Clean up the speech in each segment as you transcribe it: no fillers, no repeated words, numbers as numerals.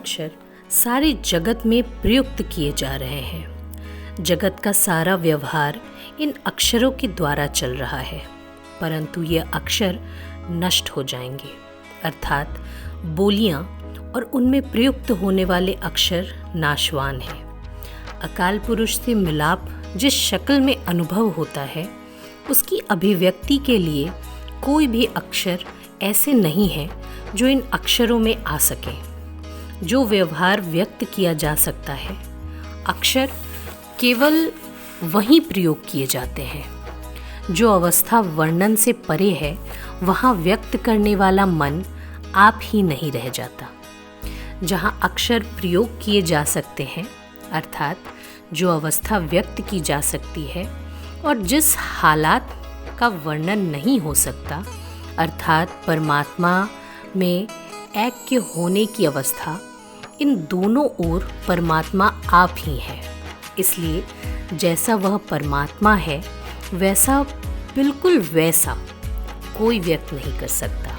अक्षर सारे जगत में प्रयुक्त किए जा रहे हैं। जगत का सारा व्यवहार इन अक्षरों के द्वारा चल रहा है, परंतु ये अक्षर नष्ट हो जाएंगे, अर्थात बोलियां और उनमें प्रयुक्त होने वाले अक्षर नाशवान हैं। अकाल पुरुष से मिलाप जिस शक्ल में अनुभव होता है, उसकी अभिव्यक्ति के लिए कोई भी अक्षर ऐसे नहीं है जो इन अक्षरों में आ सके। जो व्यवहार व्यक्त किया जा सकता है, अक्षर केवल वहीं प्रयोग किए जाते हैं। जो अवस्था वर्णन से परे है, वहाँ व्यक्त करने वाला मन आप ही नहीं रह जाता। जहाँ अक्षर प्रयोग किए जा सकते हैं, अर्थात जो अवस्था व्यक्त की जा सकती है और जिस हालात का वर्णन नहीं हो सकता, अर्थात परमात्मा में ऐक्य होने की अवस्था, इन दोनों ओर परमात्मा आप ही है। इसलिए जैसा वह परमात्मा है, वैसा बिल्कुल वैसा कोई व्यक्त नहीं कर सकता।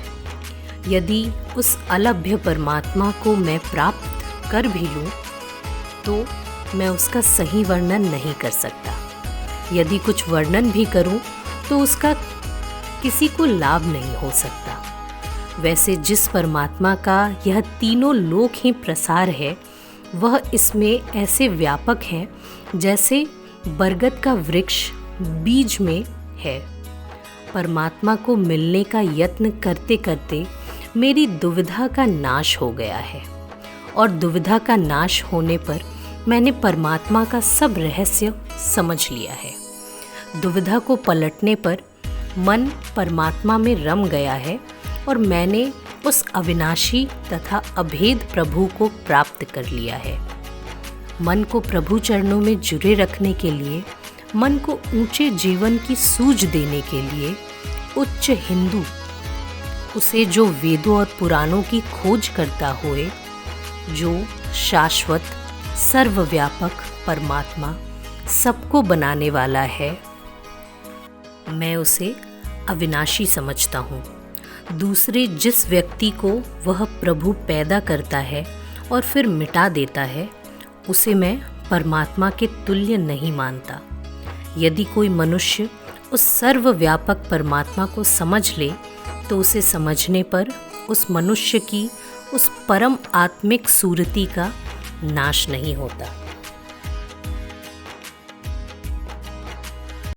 यदि उस अलभ्य परमात्मा को मैं प्राप्त कर भी लूँ, तो मैं उसका सही वर्णन नहीं कर सकता। यदि कुछ वर्णन भी करूँ, तो उसका किसी को लाभ नहीं हो सकता। वैसे जिस परमात्मा का यह तीनों लोक ही प्रसार है, वह इसमें ऐसे व्यापक है जैसे बरगद का वृक्ष बीज में है। परमात्मा को मिलने का यत्न करते करते मेरी दुविधा का नाश हो गया है, और दुविधा का नाश होने पर मैंने परमात्मा का सब रहस्य समझ लिया है। दुविधा को पलटने पर मन परमात्मा में रम गया है और मैंने उस अविनाशी तथा अभेद प्रभु को प्राप्त कर लिया है। मन को प्रभु चरणों में जुड़े रखने के लिए, मन को ऊंचे जीवन की सूझ देने के लिए उच्च हिंदू उसे जो वेदों और पुराणों की खोज करता हुए, जो शाश्वत सर्वव्यापक परमात्मा सबको बनाने वाला है, मैं उसे अविनाशी समझता हूँ। दूसरे जिस व्यक्ति को वह प्रभु पैदा करता है और फिर मिटा देता है, उसे मैं परमात्मा के तुल्य नहीं मानता। यदि कोई मनुष्य उस सर्वव्यापक परमात्मा को समझ ले, तो उसे समझने पर उस मनुष्य की उस परम आत्मिक सूरती का नाश नहीं होता।